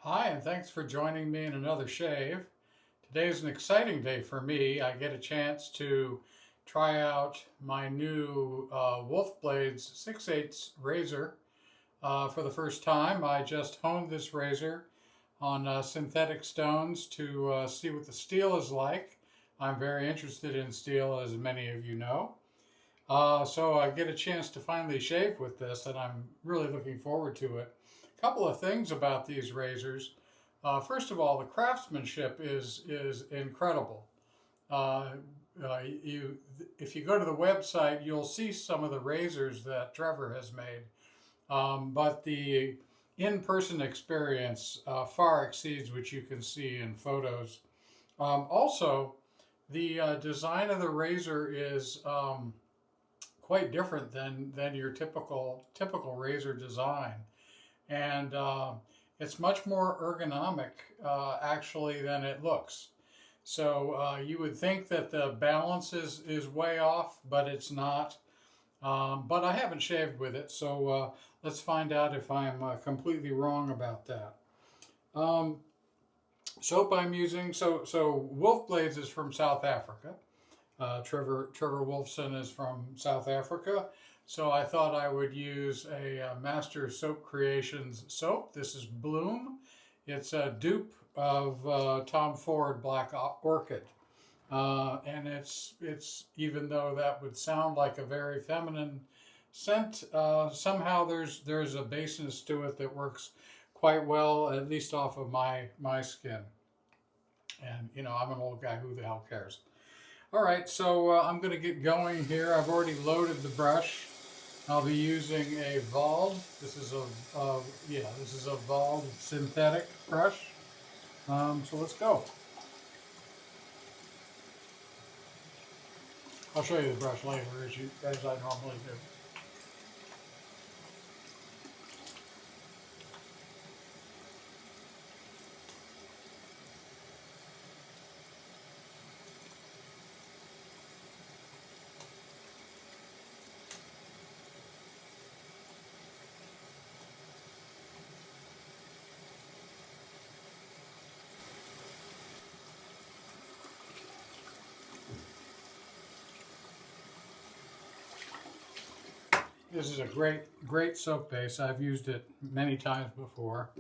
Hi, and thanks for joining me in another shave. Today is an exciting day for me. I get a chance to try out my new WoolfBlades 6/8 razor for the first time. I just honed this razor on synthetic stones to see what the steel is like. I'm very interested in steel, as many of you know. So I get a chance to finally shave with this, and I'm really looking forward to it. A couple of things about these razors. First of all, the craftsmanship is incredible. Uh, if you go to the website, you'll see some of the razors that Trevor has made, but the in-person experience far exceeds what you can see in photos. Also, the design of the razor is quite different than your typical razor design, and it's much more ergonomic actually than it looks. So you would think that the balance is way off, but it's not. But I haven't shaved with it, so let's find out if I'm completely wrong about that. Um, Soap I'm using, so WoolfBlades is from South Africa. Trevor Wolfson is from South Africa, so I thought I would use a Master Soap Creations soap. This is Bloom. It's a dupe of Tom Ford Black Orchid, and it's even though that would sound like a very feminine scent, somehow there's a baseness to it that works quite well, at least off of my skin. And you know, I'm an old guy. Who the hell cares? All right, so I'm going to get going here. I've already loaded the brush. I'll be using a Wald. This is a Wald synthetic brush. So let's go. I'll show you the brush later as I normally do. This is a great soap base. I've used it many times before.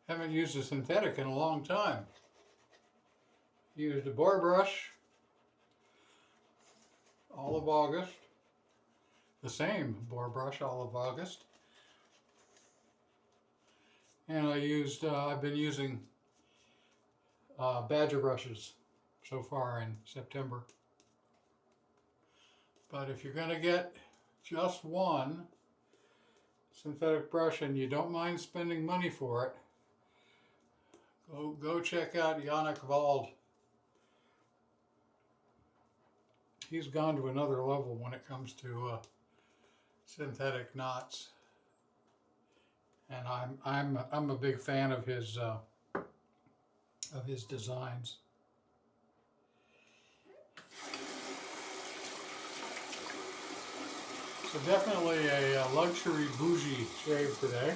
Haven't used a synthetic in a long time. Used a boar brush, Olive August, the same boar brush, Olive August. And I've been using Badger brushes so far in September. But if you're going to get just one synthetic brush and you don't mind spending money for it, go check out Wald. He's gone to another level when it comes to synthetic knots, and I'm a big fan of his designs. So definitely a luxury bougie shave today.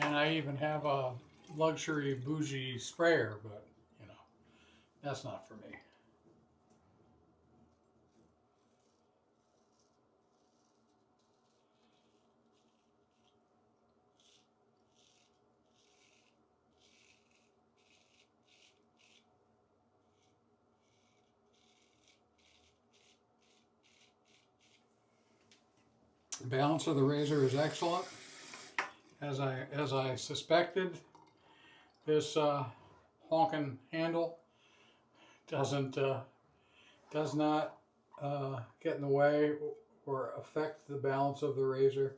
And I even have a luxury bougie sprayer, but you know, that's not for me. The balance of the razor is excellent, as I suspected. This honking handle does not get in the way or affect the balance of the razor.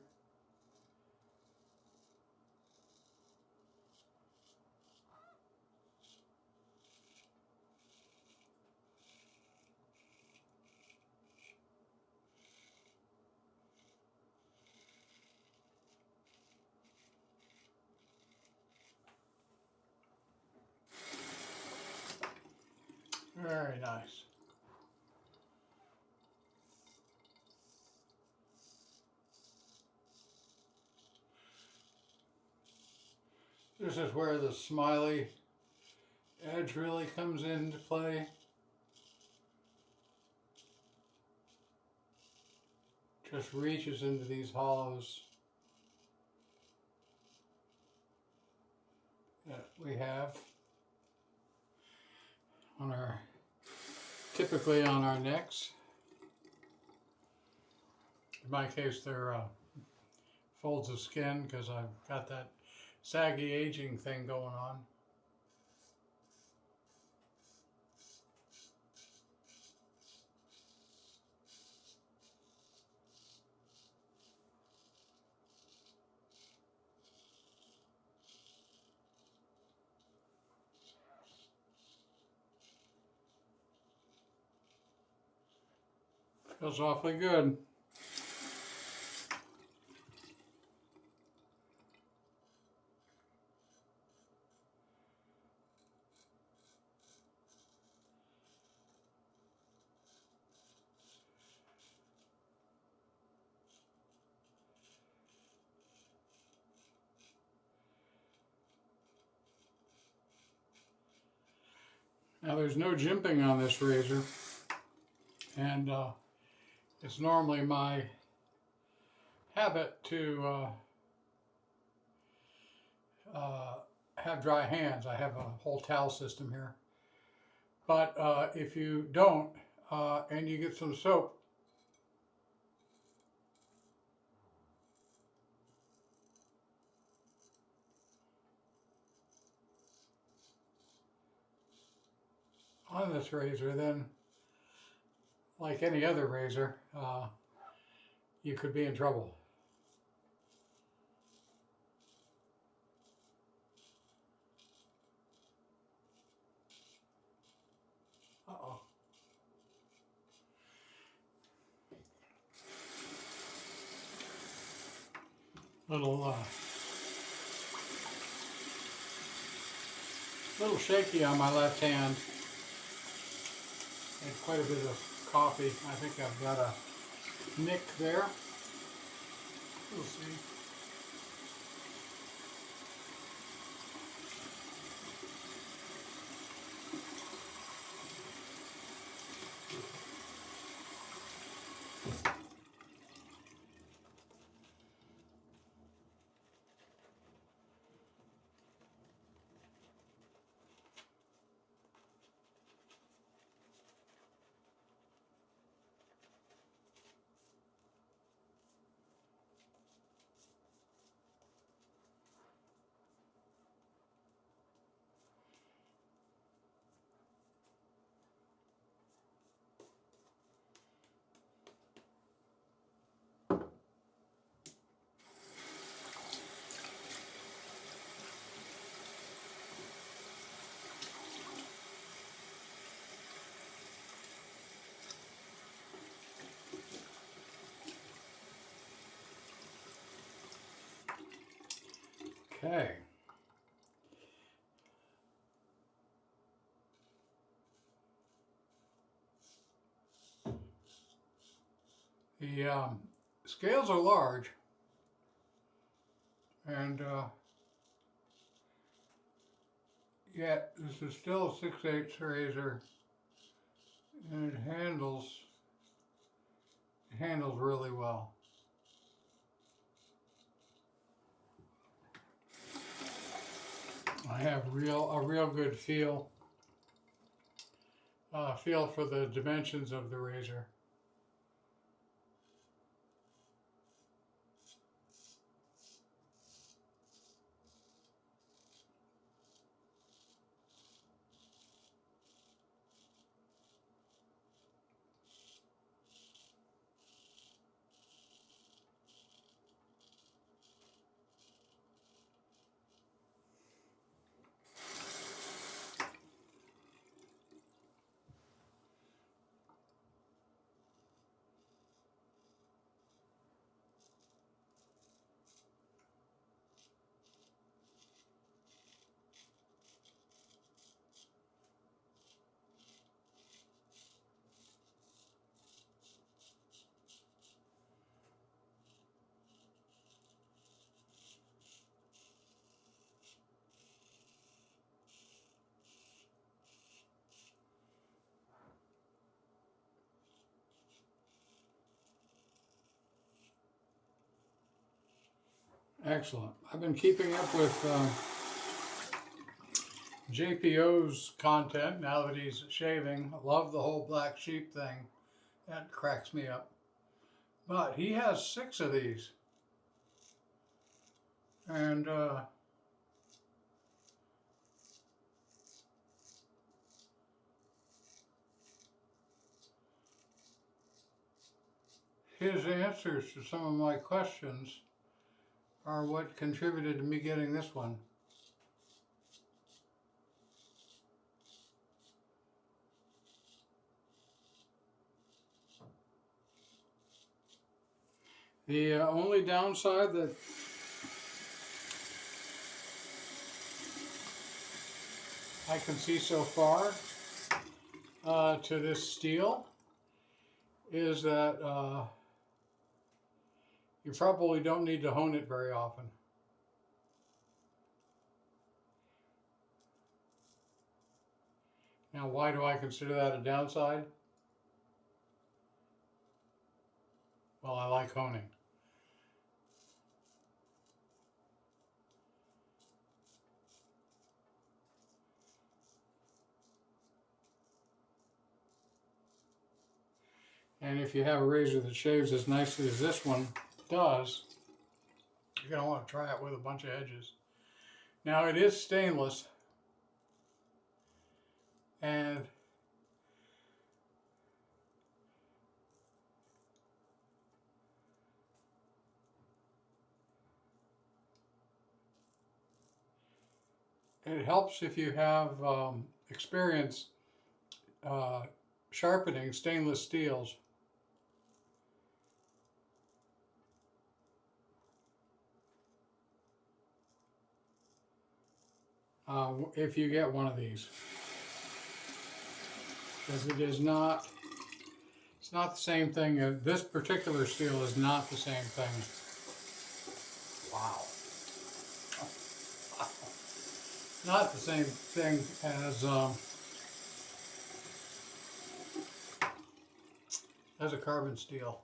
Very nice. This is where the smiley edge really comes into play. Just reaches into these hollows that we have on our, typically on our necks. In my case, they're folds of skin because I've got that saggy aging thing going on. Feels awfully good. Now there's no jimping on this razor, and it's normally my habit to have dry hands. I have a whole towel system here. But if you don't, and you get some soap, on this razor, then like any other razor, you could be in trouble. Uh-oh. Little shaky on my left hand. Had quite a bit of coffee. I think I've got a nick there. We'll see. Okay. The scales are large, and yet this is still a 6/8 razor, and it handles really well. I have a real good feel for the dimensions of the razor. Excellent. I've been keeping up with JPO's content now that he's shaving. I love the whole black sheep thing. That cracks me up. But he has 6 of these. And his answers to some of my questions are what contributed to me getting this one. The only downside that I can see so far to this steel is that you probably don't need to hone it very often. Now, why do I consider that a downside? Well, I like honing. And if you have a razor that shaves as nicely as this one does, you're going to want to try it with a bunch of edges. Now, it is stainless, and it helps if you have experience sharpening stainless steels. If you get one of these, because it is not, it's not the same thing. This particular steel is not the same thing. Wow. Not the same thing as a carbon steel.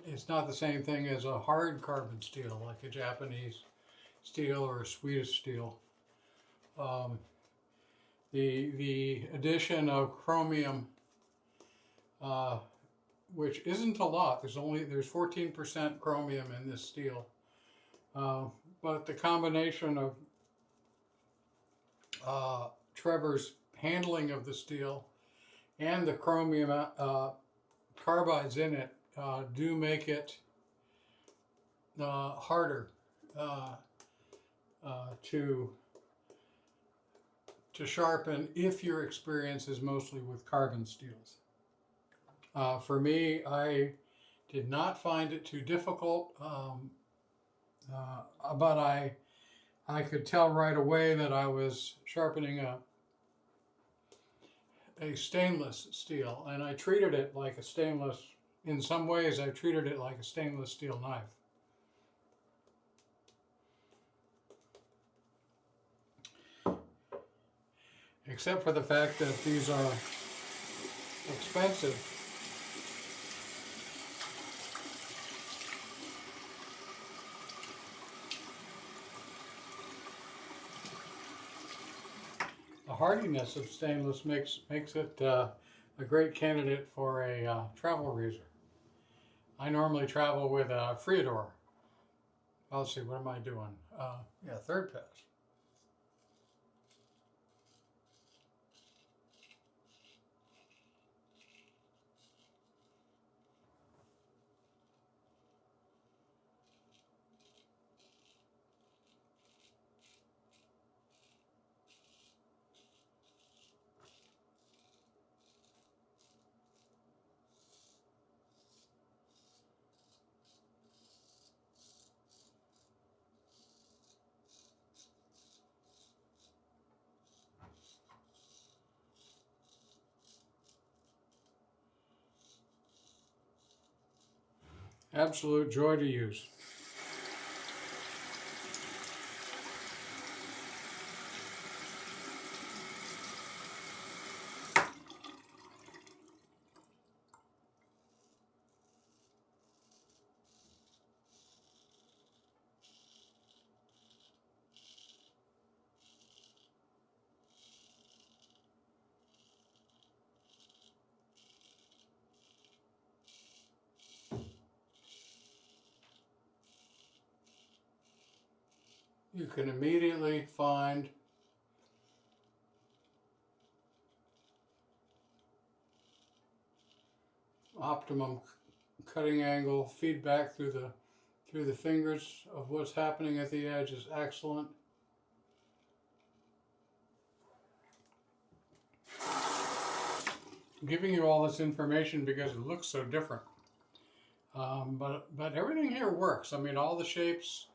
It's not the same thing as a hard carbon steel, like a Japanese steel or a Swedish steel. The addition of chromium, which isn't a lot. There's 14% chromium in this steel, but the combination of Trevor's handling of the steel and the chromium carbides in it do make it harder to sharpen if your experience is mostly with carbon steels. For me, I did not find it too difficult, but I could tell right away that I was sharpening a stainless steel, and I treated it like a stainless. In some ways, I treated it like a stainless steel knife. Except for the fact that these are expensive. The hardiness of stainless makes it a great candidate for a travel razor. I normally travel with a Freodor. Let's see, what am I doing? Yeah, third pass. Absolute joy to use. you can immediately find optimum cutting angle. Feedback through the fingers of what's happening at the edge is excellent. I'm giving you all this information because it looks so different, but everything here works. I mean, all the shapes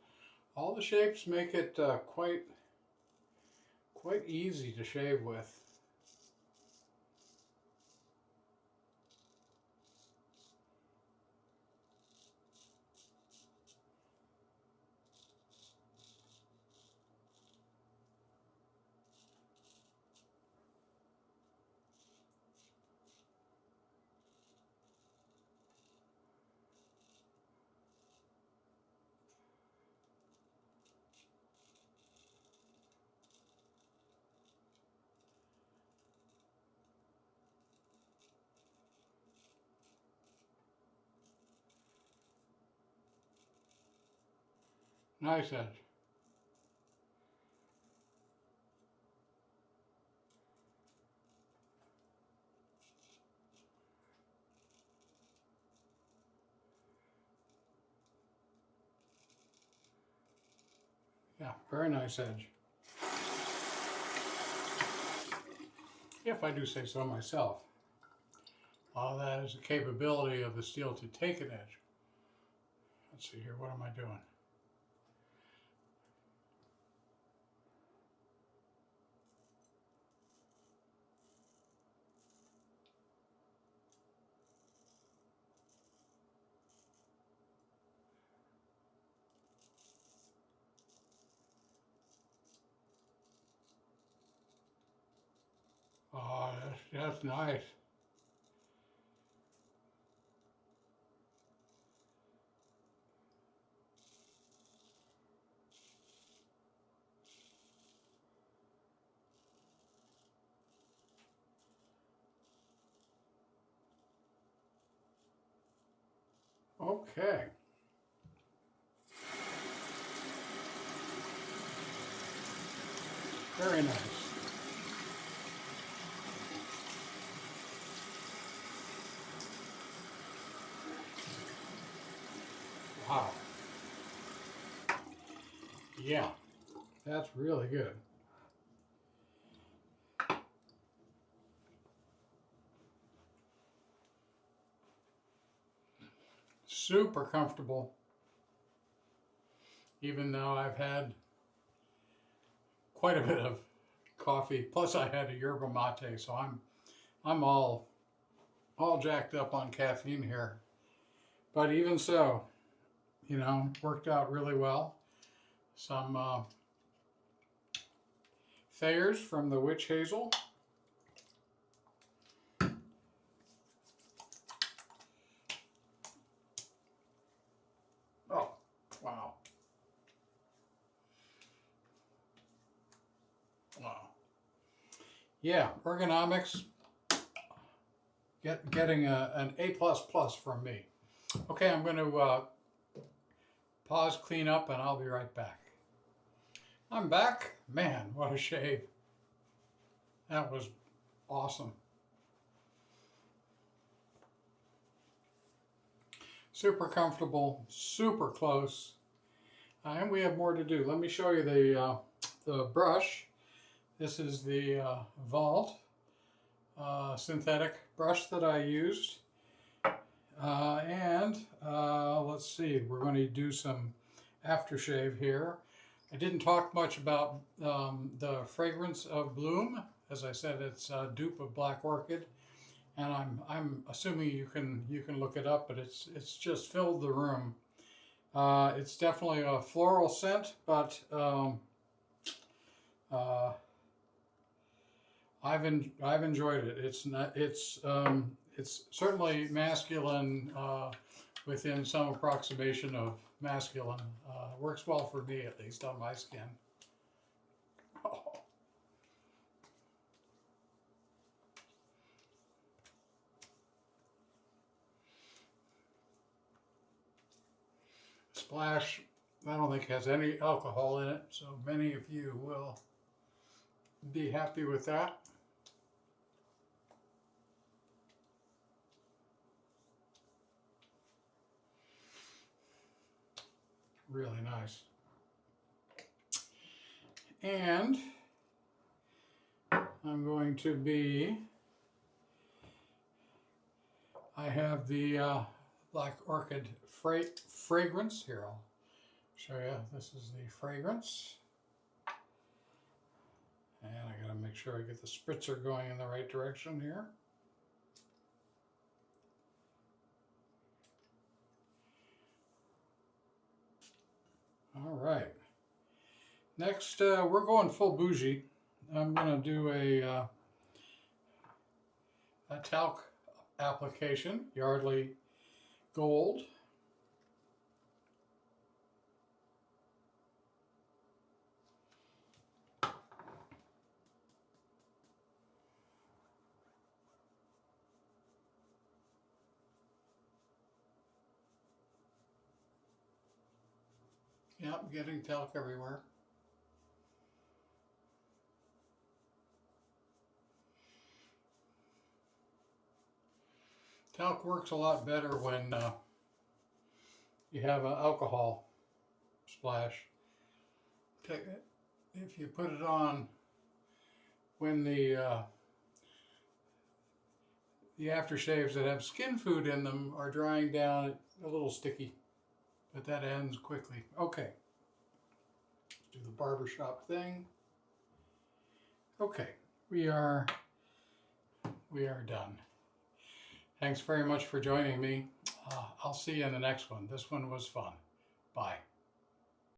make it quite easy to shave with. Nice edge. Yeah, very nice edge. If I do say so myself. All that is the capability of the steel to take an edge. Let's see here, what am I doing? Oh, that's nice. Okay. Very nice. Wow. Yeah, that's really good. Super comfortable, even though I've had quite a bit of coffee. Plus, I had a yerba mate, so I'm all jacked up on caffeine here. But even so, you know, worked out really well. Some Thayers from the Witch Hazel. Oh, wow. Wow. Yeah, ergonomics, getting an A++ from me. Okay, I'm going to pause, clean up, and I'll be right back. I'm back. Man, what a shave. That was awesome. Super comfortable, super close. And we have more to do. Let me show you the brush. This is the Wald synthetic brush that I used. Let's see, we're going to do some aftershave here. I didn't talk much about the fragrance of Bloom. As I said, it's a dupe of Black Orchid, and I'm assuming you can look it up, but it's just filled the room. It's definitely a floral scent, but I've enjoyed it. It's certainly masculine within some approximation of masculine. Works well for me, at least on my skin. Oh. Splash I don't think it has any alcohol in it, so many of you will be happy with that. Really nice. And I'm going to be, I have the Black Orchid fragrance. Here, I'll show you. This is the fragrance. And I gotta make sure I get the spritzer going in the right direction here. All right. Next, we're going full bougie. I'm gonna do a talc application, Yardley Gold. Yep, getting talc everywhere. Talc works a lot better when you have an alcohol splash. If you put it on when the aftershaves that have skin food in them are drying down, it's a little sticky, but that ends quickly. Okay, let's do the barbershop thing. Okay, we are done. Thanks very much for joining me. I'll see you in the next one. This one was fun. Bye.